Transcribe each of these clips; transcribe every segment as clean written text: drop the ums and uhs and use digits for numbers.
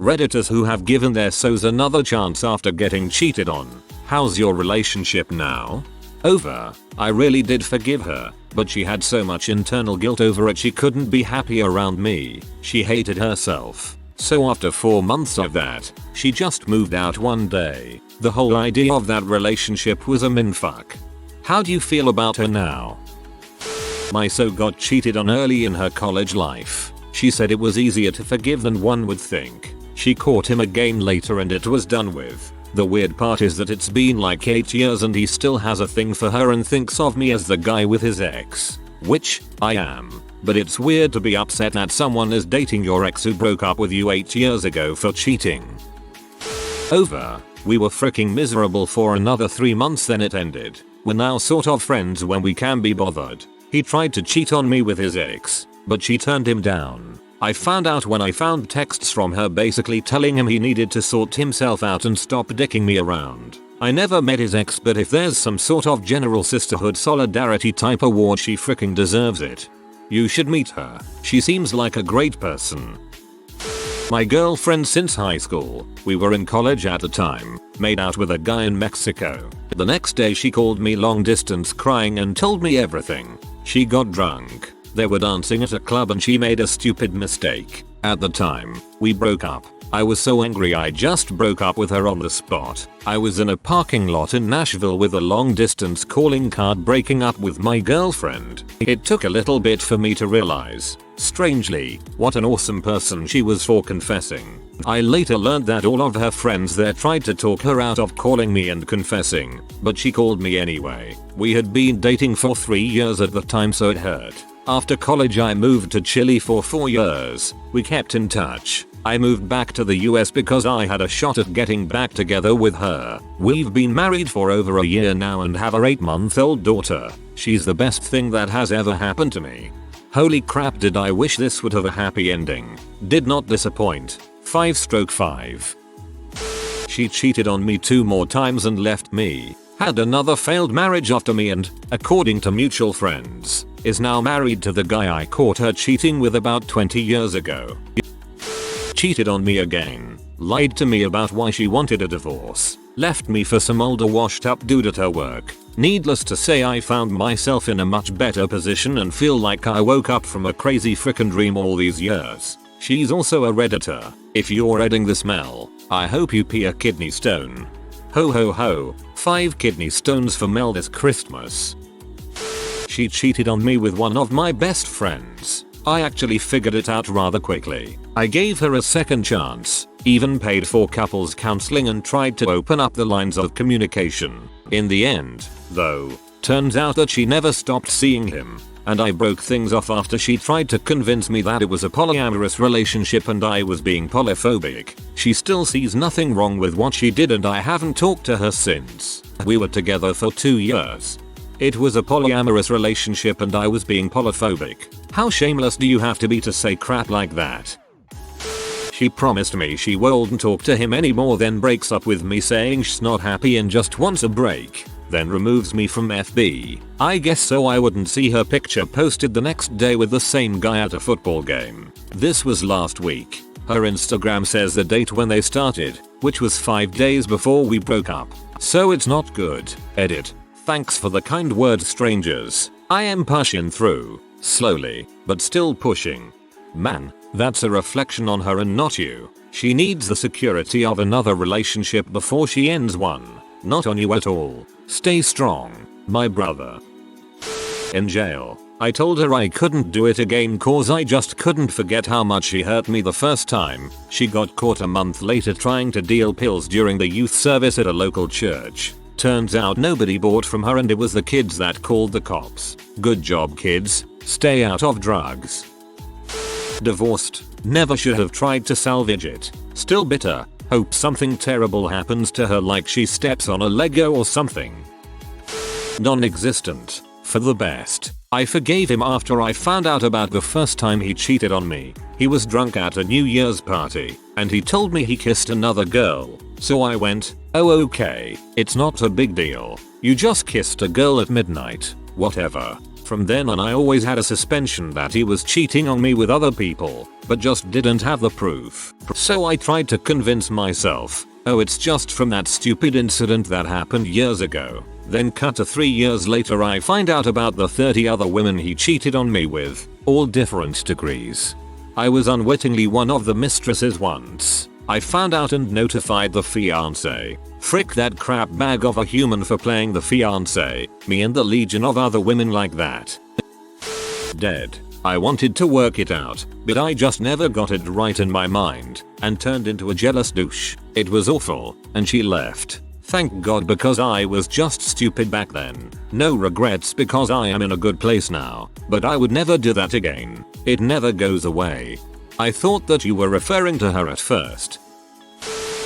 Redditors who have given their so's another chance after getting cheated on. How's your relationship now? Over. I really did forgive her, but she had so much internal guilt over it she couldn't be happy around me. She hated herself. So after 4 months of that, she just moved out one day. The whole idea of that relationship was a minfuck. How do you feel about her now? My so got cheated on early in her college life. She said it was easier to forgive than one would think. She caught him again later and it was done with. The weird part is that it's been like 8 years and he still has a thing for her and thinks of me as the guy with his ex. Which, I am. But it's weird to be upset that someone is dating your ex who broke up with you 8 years ago for cheating. Over. We were freaking miserable for another 3 months then it ended. We're now sort of friends when we can be bothered. He tried to cheat on me with his ex, but she turned him down. I found out when I found texts from her basically telling him he needed to sort himself out and stop dicking me around. I never met his ex, but if there's some sort of general sisterhood solidarity type award, she freaking deserves it. You should meet her. She seems like a great person. My girlfriend since high school. We were in college at the time. Made out with a guy in Mexico. The next day she called me long distance crying and told me everything. She got drunk. They were dancing at a club and she made a stupid mistake. At the time, we broke up. I was so angry I just broke up with her on the spot. I was in a parking lot in Nashville with a long distance calling card breaking up with my girlfriend. It took a little bit for me to realize, strangely, what an awesome person she was for confessing. I later learned that all of her friends there tried to talk her out of calling me and confessing, but she called me anyway. We had been dating for 3 years at the time so it hurt. After college I moved to Chile for 4 years. We kept in touch. I moved back to the US because I had a shot at getting back together with her. We've been married for over a year now and have a 8-month-old daughter. She's the best thing that has ever happened to me. Holy crap, did I wish this would have a happy ending. Did not disappoint. 5/5. She cheated on me 2 more times and left me. Had another failed marriage after me and, according to mutual friends, is now married to the guy I caught her cheating with about 20 years ago. Cheated on me again. Lied to me about why she wanted a divorce. Left me for some older washed up dude at her work. Needless to say I found myself in a much better position and feel like I woke up from a crazy frickin' dream all these years. She's also a Redditor. If you're reading this, Mel, I hope you pee a kidney stone. Ho ho ho, 5 kidney stones for Mel this Christmas. She cheated on me with one of my best friends. I actually figured it out rather quickly. I gave her a second chance, even paid for couples counseling and tried to open up the lines of communication. In the end, though, turns out that she never stopped seeing him, and I broke things off after she tried to convince me that it was a polyamorous relationship and I was being polyphobic. She still sees nothing wrong with what she did and I haven't talked to her since. We were together for 2 years. It was a polyamorous relationship and I was being polyphobic. How shameless do you have to be to say crap like that? She promised me she won't talk to him anymore, then breaks up with me saying she's not happy and just wants a break. Then removes me from FB. I guess so I wouldn't see her picture posted the next day with the same guy at a football game. This was last week. Her Instagram says the date when they started, which was 5 days before we broke up. So it's not good. Edit. Thanks for the kind words, strangers. I am pushing through. Slowly, but still pushing. Man, that's a reflection on her and not you. She needs the security of another relationship before she ends one. Not on you at all. Stay strong, my brother. In jail, I told her I couldn't do it again cause I just couldn't forget how much she hurt me the first time. She got caught a month later trying to deal pills during the youth service at a local church. Turns out nobody bought from her and it was the kids that called the cops. Good job, kids. Stay out of drugs. Divorced. Never should have tried to salvage it. Still bitter. Hope something terrible happens to her like she steps on a Lego or something. Non-existent. For the best. I forgave him after I found out about the first time he cheated on me. He was drunk at a New Year's party, and he told me he kissed another girl. So I went, oh okay, it's not a big deal. You just kissed a girl at midnight. Whatever. From then on I always had a suspicion that he was cheating on me with other people, but just didn't have the proof. So I tried to convince myself, oh, it's just from that stupid incident that happened years ago. Then cut to 3 years later I find out about the 30 other women he cheated on me with, all different degrees. I was unwittingly one of the mistresses once. I found out and notified the fiancé. Frick that crap bag of a human for playing the fiancé, me and the legion of other women like that. Dead. I wanted to work it out, but I just never got it right in my mind, and turned into a jealous douche. It was awful, and she left. Thank God, because I was just stupid back then. No regrets because I am in a good place now, but I would never do that again. It never goes away. I thought that you were referring to her at first.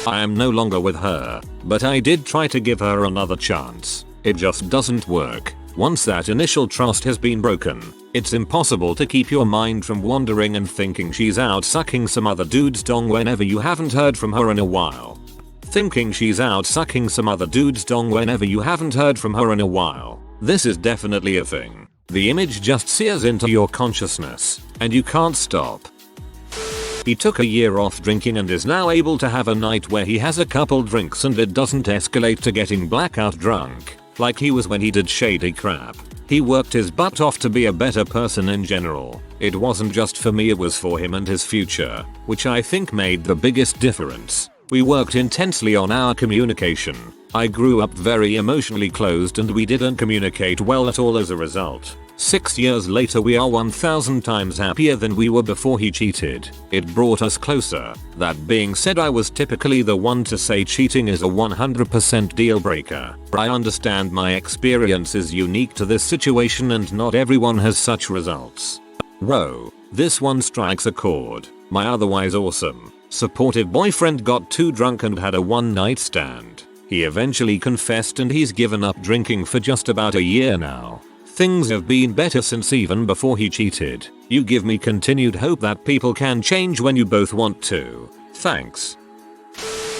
I am no longer with her, but I did try to give her another chance. It just doesn't work. Once that initial trust has been broken, it's impossible to keep your mind from wandering and thinking she's out sucking some other dude's dong whenever you haven't heard from her in a while. Thinking she's out sucking some other dude's dong whenever you haven't heard from her in a while. This is definitely a thing. The image just sears into your consciousness, and you can't stop. He took a year off drinking and is now able to have a night where he has a couple drinks and it doesn't escalate to getting blackout drunk, like he was when he did shady crap. He worked his butt off to be a better person in general. It wasn't just for me, it was for him and his future, which I think made the biggest difference. We worked intensely on our communication. I grew up very emotionally closed and we didn't communicate well at all as a result. 6 years later we are 1000 times happier than we were before he cheated. It brought us closer. That being said, I was typically the one to say cheating is a 100% deal breaker. I understand my experience is unique to this situation and not everyone has such results. Whoa, this one strikes a chord. My otherwise awesome, supportive boyfriend got too drunk and had a one-night stand. He eventually confessed and he's given up drinking for just about a year now. Things have been better since even before he cheated. You give me continued hope that people can change when you both want to. Thanks.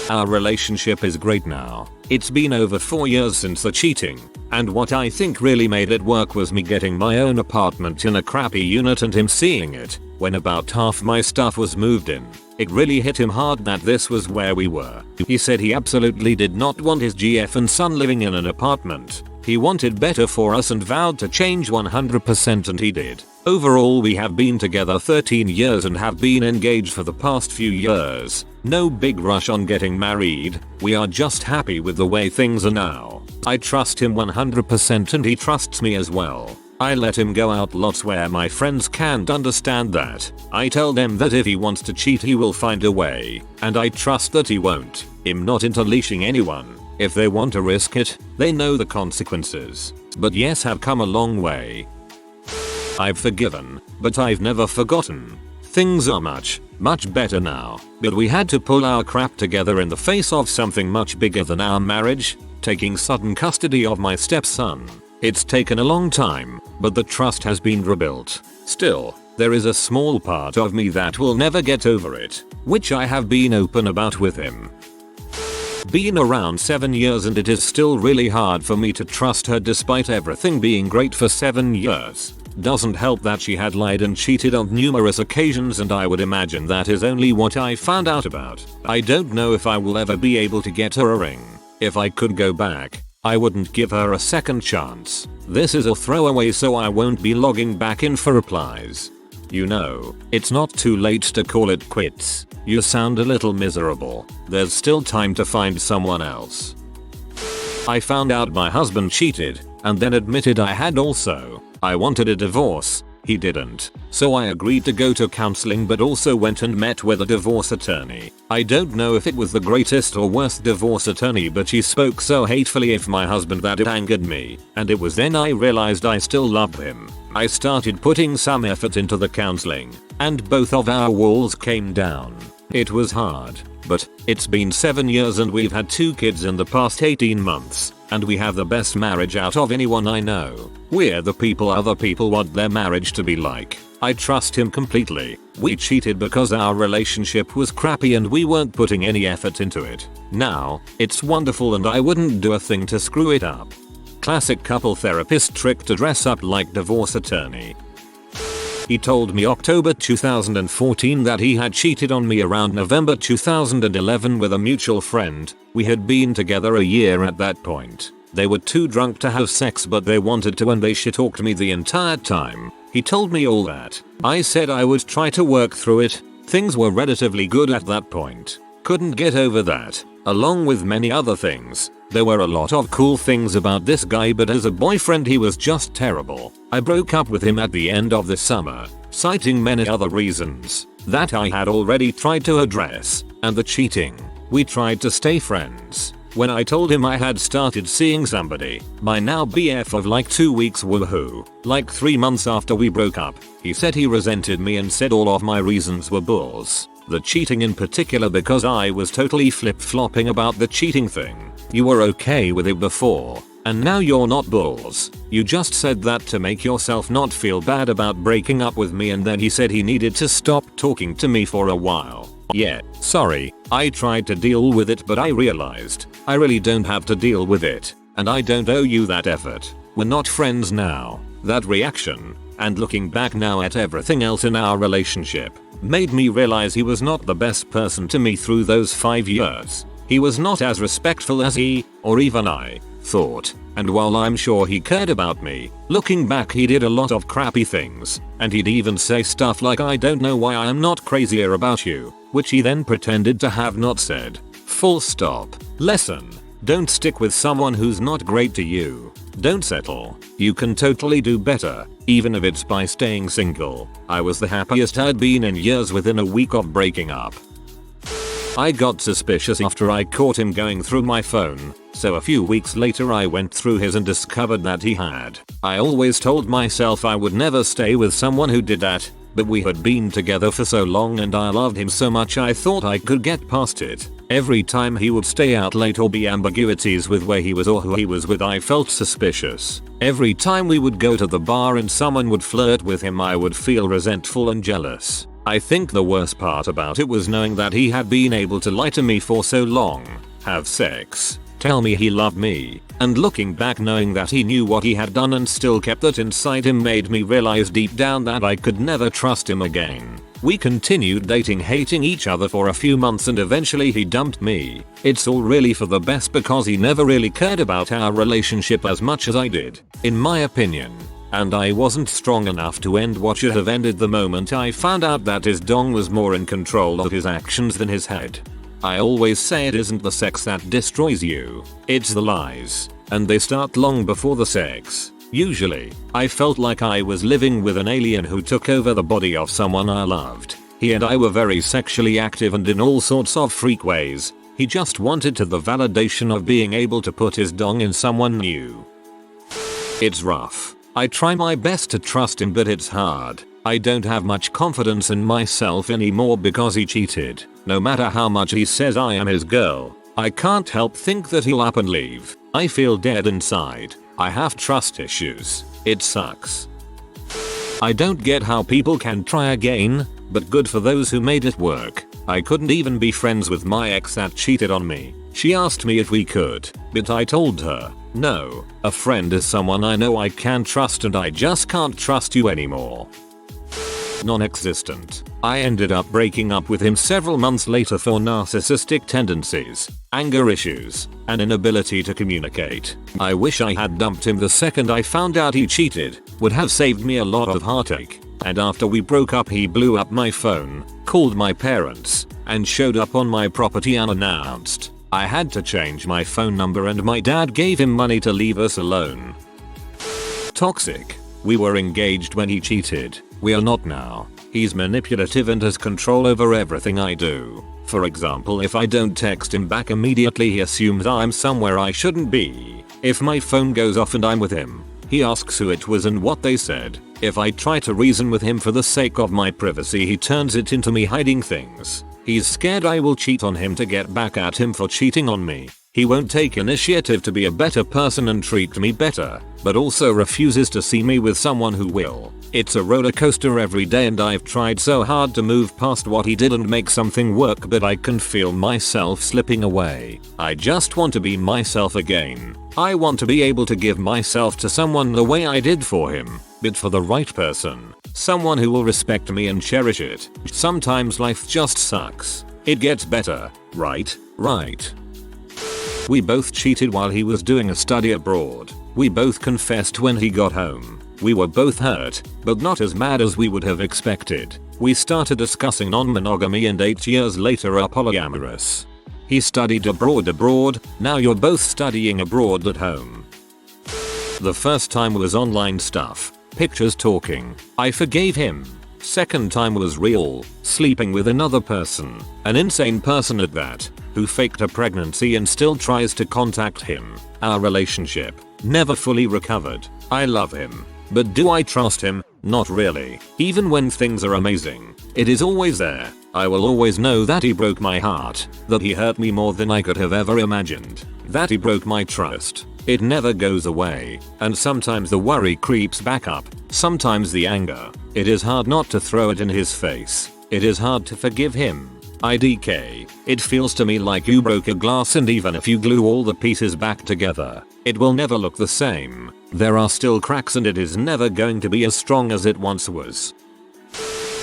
Our relationship is great now. It's been over 4 years since the cheating, and what I think really made it work was me getting my own apartment in a crappy unit and him seeing it when about half my stuff was moved in. It really hit him hard that this was where we were. He said he absolutely did not want his GF and son living in an apartment. He wanted better for us and vowed to change 100%, and he did. Overall we have been together 13 years and have been engaged for the past few years. No big rush on getting married, we are just happy with the way things are now. I trust him 100% and he trusts me as well. I let him go out lots where my friends can't understand that. I tell them that if he wants to cheat he will find a way, and I trust that he won't. I'm not into leashing anyone. If they want to risk it, they know the consequences. But yes, have come a long way. I've forgiven, but I've never forgotten. Things are much better now, but we had to pull our crap together in the face of something much bigger than our marriage, taking sudden custody of my stepson. It's taken a long time, but the trust has been rebuilt. Still, there is a small part of me that will never get over it, which I have been open about with him. Been around 7 years and it is still really hard for me to trust her despite everything being great for 7 years. Doesn't help that she had lied and cheated on numerous occasions, and I would imagine that is only what I found out about. I don't know if I will ever be able to get her a ring. If I could go back, I wouldn't give her a second chance. This is a throwaway, so I won't be logging back in for replies. You know, it's not too late to call it quits. You sound a little miserable. There's still time to find someone else. I found out my husband cheated and then admitted I had also. I wanted a divorce. He didn't. So I agreed to go to counseling, but also went and met with a divorce attorney. I don't know if it was the greatest or worst divorce attorney, but she spoke so hatefully of my husband that it angered me. And it was then I realized I still loved him. I started putting some effort into the counseling, and both of our walls came down. It was hard, but it's been 7 years and we've had 2 kids in the past 18 months. And we have the best marriage out of anyone I know. We're the people other people want their marriage to be like. I trust him completely. We cheated because our relationship was crappy and we weren't putting any effort into it. Now, it's wonderful and I wouldn't do a thing to screw it up. Classic couple therapist trick to dress up like divorce attorney. He told me October 2014 that he had cheated on me around November 2011 with a mutual friend. We had been together a year at that point. They were too drunk to have sex but they wanted to and they shit-talked me the entire time. He told me all that. I said I would try to work through it. Things were relatively good at that point. Couldn't get over that, along with many other things. There were a lot of cool things about this guy but as a boyfriend he was just terrible. I broke up with him at the end of the summer, citing many other reasons that I had already tried to address, and the cheating. We tried to stay friends. When I told him I had started seeing somebody, my now BF of like 2 weeks woohoo, like 3 months after we broke up, he said he resented me and said all of my reasons were bulls. The cheating in particular because I was totally flip-flopping about the cheating thing. You were okay with it before, and now you're not bulls. You just said that to make yourself not feel bad about breaking up with me and then he said he needed to stop talking to me for a while. Yeah, sorry, I tried to deal with it but I realized I really don't have to deal with it, and I don't owe you that effort. We're not friends now. That reaction, and looking back now at everything else in our relationship, made me realize he was not the best person to me through those 5 years. He was not as respectful as he, or even I, thought, and while I'm sure he cared about me, looking back he did a lot of crappy things, and he'd even say stuff like I don't know why I'm not crazier about you, which he then pretended to have not said. Full stop. Lesson. Don't stick with someone who's not great to you. Don't settle. You can totally do better, even if it's by staying single. I was the happiest I'd been in years within a week of breaking up. I got suspicious after I caught him going through my phone, so a few weeks later I went through his and discovered that he had. I always told myself I would never stay with someone who did that, but we had been together for so long and I loved him so much I thought I could get past it. Every time he would stay out late or be ambiguities with where he was or who he was with I felt suspicious. Every time we would go to the bar and someone would flirt with him I would feel resentful and jealous. I think the worst part about it was knowing that he had been able to lie to me for so long, have sex, tell me he loved me, and looking back knowing that he knew what he had done and still kept that inside him made me realize deep down that I could never trust him again. We continued dating, hating each other for a few months and eventually he dumped me. It's all really for the best because he never really cared about our relationship as much as I did, in my opinion. And I wasn't strong enough to end what should have ended the moment I found out that his dong was more in control of his actions than his head. I always say it isn't the sex that destroys you, it's the lies, and they start long before the sex. Usually, I felt like I was living with an alien who took over the body of someone I loved. He and I were very sexually active and in all sorts of freak ways. He just wanted the validation of being able to put his dong in someone new. It's rough. I try my best to trust him but it's hard. I don't have much confidence in myself anymore because he cheated. No matter how much he says I am his girl, I can't help think that he'll up and leave. I feel dead inside. I have trust issues. It sucks. I don't get how people can try again, but good for those who made it work. I couldn't even be friends with my ex that cheated on me. She asked me if we could, but I told her, no, a friend is someone I know I can trust and I just can't trust you anymore. Non-existent. I ended up breaking up with him several months later for narcissistic tendencies, anger issues, and inability to communicate. I wish I had dumped him the second I found out he cheated, would have saved me a lot of heartache. And after we broke up he blew up my phone, called my parents, and showed up on my property unannounced. I had to change my phone number and my dad gave him money to leave us alone. Toxic. We were engaged when he cheated. We are not now. He's manipulative and has control over everything I do. For example, if I don't text him back immediately he assumes I'm somewhere I shouldn't be. If my phone goes off and I'm with him, he asks who it was and what they said. If I try to reason with him for the sake of my privacy he turns it into me hiding things. He's scared I will cheat on him to get back at him for cheating on me. He won't take initiative to be a better person and treat me better, but also refuses to see me with someone who will. It's a roller coaster every day and I've tried so hard to move past what he did and make something work, but I can feel myself slipping away. I just want to be myself again. I want to be able to give myself to someone the way I did for him, but for the right person. Someone who will respect me and cherish it. Sometimes life just sucks. It gets better, right? Right. We both cheated while he was doing a study abroad. We both confessed when he got home. We were both hurt, but not as mad as we would have expected. We started discussing non-monogamy and 8 years later are polyamorous. He studied abroad, now you're both studying abroad at home. The first time was online stuff, pictures talking. I forgave him. Second time was real, sleeping with another person, an insane person at that, who faked a pregnancy and still tries to contact him. Our relationship never fully recovered. I love him, but do I trust him? Not really. Even when things are amazing, it is always there. I will always know that he broke my heart, that he hurt me more than I could have ever imagined, that he broke my trust. It never goes away, and sometimes the worry creeps back up, sometimes the anger. It is hard not to throw it in his face. It is hard to forgive him. IDK. It feels to me like you broke a glass and even if you glue all the pieces back together, it will never look the same. There are still cracks and it is never going to be as strong as it once was.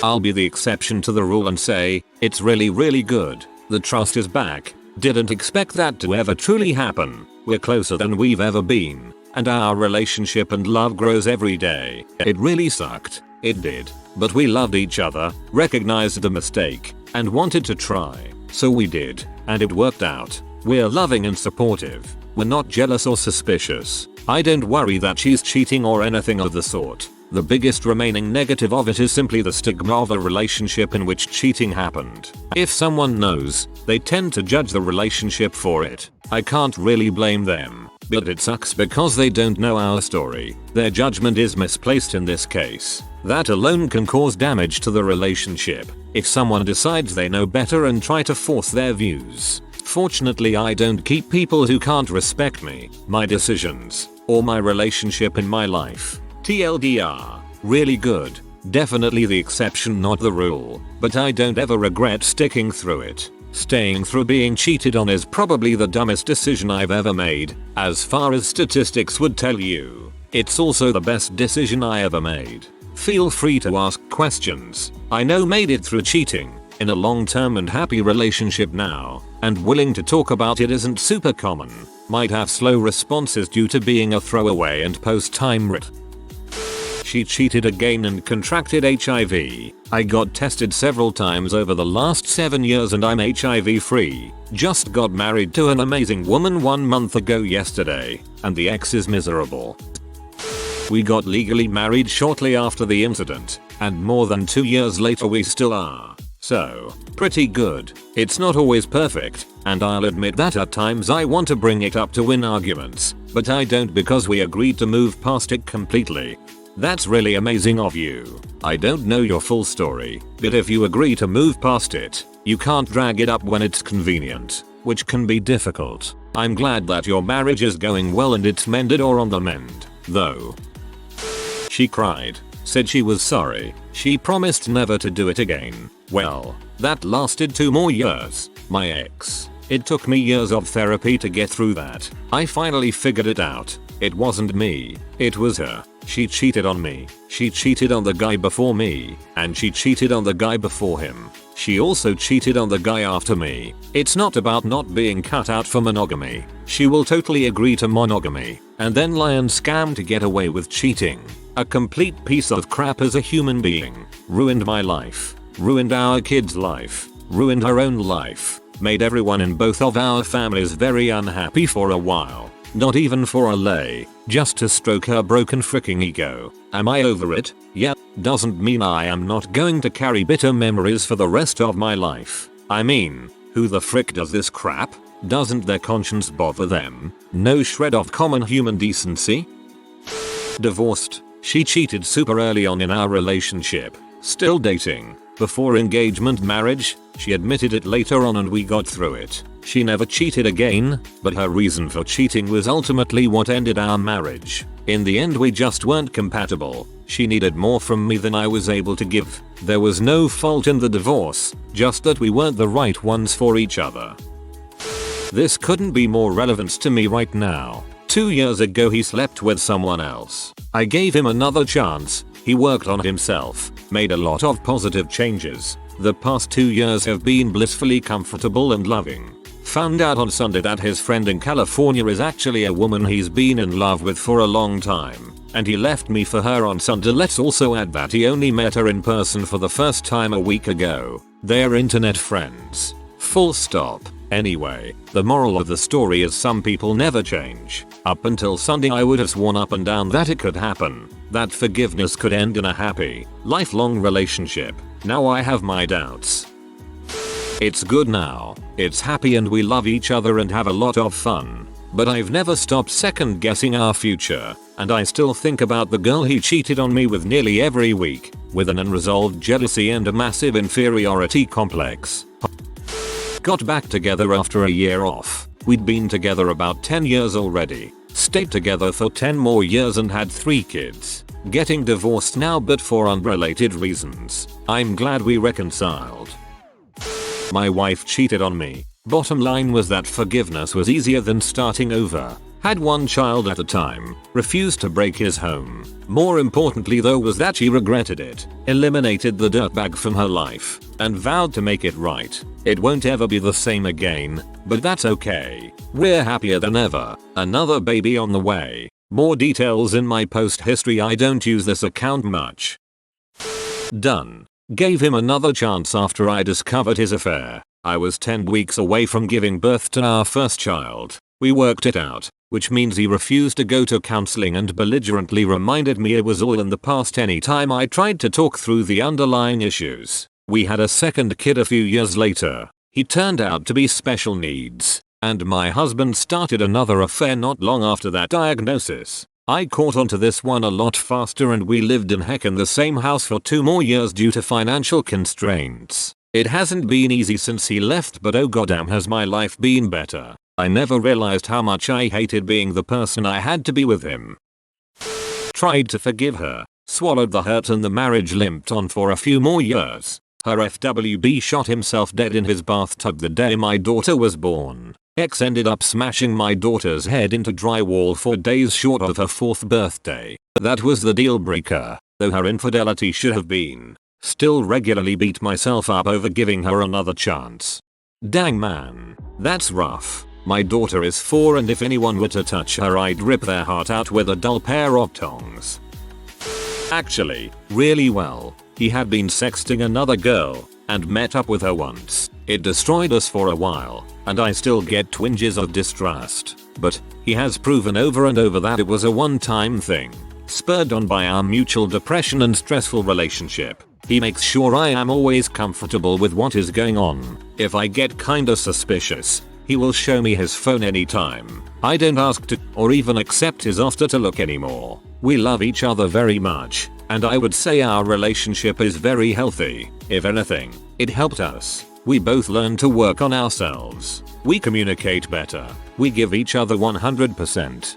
I'll be the exception to the rule and say, it's really good. The trust is back. Didn't expect that to ever truly happen. We're closer than we've ever been, and our relationship and love grows every day. It really sucked. It did. But we loved each other, recognized the mistake, and wanted to try. So we did, and it worked out. We're loving and supportive. We're not jealous or suspicious. I don't worry that she's cheating or anything of the sort. The biggest remaining negative of it is simply the stigma of a relationship in which cheating happened. If someone knows, they tend to judge the relationship for it. I can't really blame them, but it sucks because they don't know our story. Their judgment is misplaced in this case. That alone can cause damage to the relationship if someone decides they know better and try to force their views. Fortunately, I don't keep people who can't respect me, my decisions, or my relationship in my life. TLDR. Really good. Definitely the exception, not the rule, but I don't ever regret sticking through it. Staying through being cheated on is probably the dumbest decision I've ever made, as far as statistics would tell you. It's also the best decision I ever made. Feel free to ask questions. I know made it through cheating, in a long-term and happy relationship now, and willing to talk about it isn't super common. Might have slow responses due to being a throwaway and post-time rit. She cheated again and contracted HIV. I got tested several times over the last 7 years and I'm HIV free. Just got married to an amazing woman 1 month ago yesterday, and the ex is miserable. We got legally married shortly after the incident, and more than 2 years later we still are. So, pretty good. It's not always perfect, and I'll admit that at times I want to bring it up to win arguments, but I don't because we agreed to move past it completely. That's really amazing of you. I don't know your full story, but if you agree to move past it, you can't drag it up when it's convenient, which can be difficult. I'm glad that your marriage is going well and it's mended or on the mend, though. She cried, said she was sorry, she promised never to do it again. Well, that lasted 2 more years. My ex. It took me years of therapy to get through that. I finally figured it out. It wasn't me, it was her. She cheated on me. She cheated on the guy before me, and she cheated on the guy before him. She also cheated on the guy after me. It's not about not being cut out for monogamy. She will totally agree to monogamy, and then lie and scam to get away with cheating. A complete piece of crap as a human being. Ruined my life. Ruined our kid's life. Ruined her own life. Made everyone in both of our families very unhappy for a while. Not even for a lay, just to stroke her broken freaking ego. Am I over it? Yeah, doesn't mean I am not going to carry bitter memories for the rest of my life. I mean, who the frick does this crap? Doesn't their conscience bother them? No shred of common human decency? Divorced. She cheated super early on in our relationship. Still dating. before engagement marriage. She admitted it later on and we got through it. She never cheated again, but her reason for cheating was ultimately what ended our marriage. In the end we just weren't compatible. She needed more from me than I was able to give. There was no fault in the divorce, just that we weren't the right ones for each other. This couldn't be more relevant to me right now. 2 years ago he slept with someone else. I gave him another chance. He worked on himself, made a lot of positive changes. The past 2 years have been blissfully comfortable and loving. Found out on Sunday that his friend in California is actually a woman he's been in love with for a long time, and he left me for her on Sunday. Let's also add that he only met her in person for the first time a week ago. They're internet friends. Full stop. Anyway, the moral of the story is some people never change. Up until Sunday I would have sworn up and down that it could happen, that forgiveness could end in a happy, lifelong relationship. Now I have my doubts. It's good now, it's happy and we love each other and have a lot of fun. But I've never stopped second guessing our future, and I still think about the girl he cheated on me with nearly every week, with an unresolved jealousy and a massive inferiority complex. Got back together after a year off. We'd been together about 10 years already, stayed together for 10 more years and had 3 kids. Getting divorced now but for unrelated reasons. I'm glad we reconciled. My wife cheated on me. Bottom line was that forgiveness was easier than starting over. Had 1 child at a time, refused to break his home. More importantly though was that she regretted it, eliminated the dirtbag from her life, and vowed to make it right. It won't ever be the same again, but that's okay. We're happier than ever. Another baby on the way. More details in my post history. I don't use this account much. Done. Gave him another chance after I discovered his affair. I was 10 weeks away from giving birth to our first child. We worked it out, which means he refused to go to counseling and belligerently reminded me it was all in the past anytime I tried to talk through the underlying issues. We had a second kid a few years later. He turned out to be special needs, and my husband started another affair not long after that diagnosis. I caught onto this one a lot faster and we lived in heck in the same house for 2 more years due to financial constraints. It hasn't been easy since he left, but oh goddamn has my life been better. I never realized how much I hated being the person I had to be with him. Tried to forgive her, swallowed the hurt and the marriage limped on for a few more years. Her FWB shot himself dead in his bathtub the day my daughter was born. Ex ended up smashing my daughter's head into drywall 4 days short of her 4th birthday. That was the deal breaker, though her infidelity should have been. Still regularly beat myself up over giving her another chance. Dang man, that's rough. My daughter is 4 and if anyone were to touch her I'd rip their heart out with a dull pair of tongs. Actually, really well. He had been sexting another girl, and met up with her once. It destroyed us for a while, and I still get twinges of distrust. But, he has proven over and over that it was a one-time thing. Spurred on by our mutual depression and stressful relationship. He makes sure I am always comfortable with what is going on. If I get kinda suspicious, he will show me his phone anytime. I don't ask to or even accept his offer to look anymore. We love each other very much, and I would say our relationship is very healthy. If anything, it helped us. We both learned to work on ourselves. We communicate better. We give each other 100%.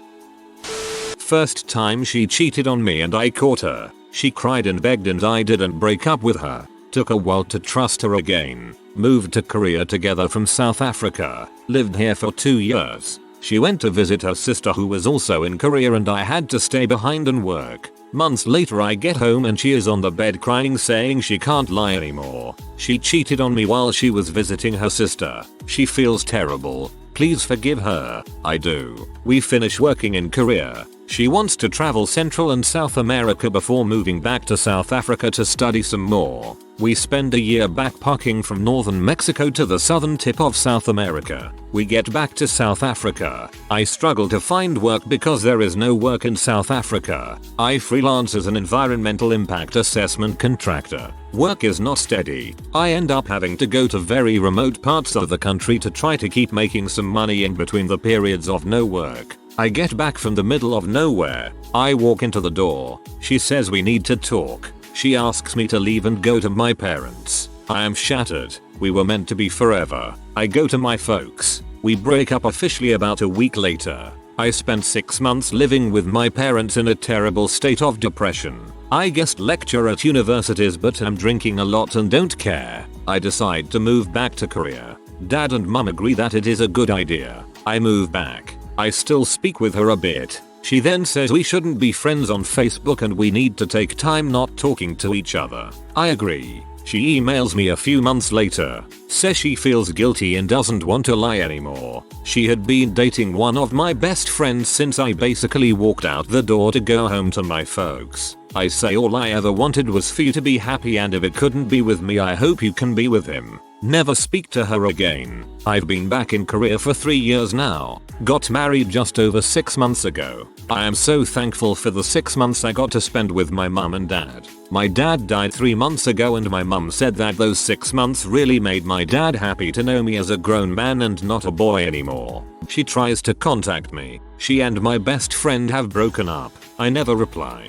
First time she cheated on me and I caught her. She cried and begged and I didn't break up with her. Took a while to trust her again. Moved to Korea together from South Africa. Lived here for 2 years. She went to visit her sister who was also in Korea and I had to stay behind and work. Months later I get home and she is on the bed crying saying she can't lie anymore. She cheated on me while she was visiting her sister. She feels terrible. Please forgive her. I do. We finish working in Korea. She wants to travel Central and South America before moving back to South Africa to study some more. We spend a year backpacking from northern Mexico to the southern tip of South America. We get back to South Africa. I struggle to find work because there is no work in South Africa. I freelance as an environmental impact assessment contractor. Work is not steady. I end up having to go to very remote parts of the country to try to keep making some money in between the periods of no work. I get back from the middle of nowhere. I walk into the door. She says we need to talk. She asks me to leave and go to my parents. I am shattered. We were meant to be forever. I go to my folks. We break up officially about a week later. I spent 6 months living with my parents in a terrible state of depression. I guest lecture at universities but am drinking a lot and don't care. I decide to move back to Korea. Dad and mum agree that it is a good idea. I move back. I still speak with her a bit. She then says we shouldn't be friends on Facebook and we need to take time not talking to each other. I agree. She emails me a few months later, says she feels guilty and doesn't want to lie anymore. She had been dating one of my best friends since I basically walked out the door to go home to my folks. I say all I ever wanted was for you to be happy, and if it couldn't be with me, I hope you can be with him. Never speak to her again. I've been back in Korea for 3 years now. Got married just over 6 months ago. I am so thankful for the 6 months I got to spend with my mum and dad. My dad died 3 months ago and my mum said that those 6 months really made my dad happy to know me as a grown man and not a boy anymore. She tries to contact me. She and my best friend have broken up. I never reply.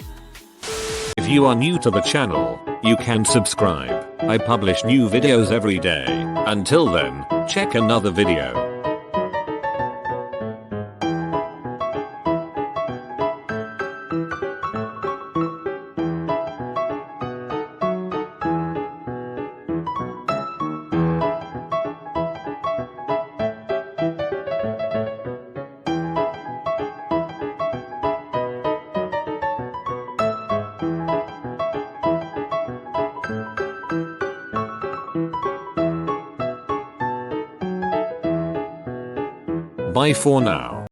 If you are new to the channel, you can subscribe. I publish new videos every day. Until then, check another video. Bye for now.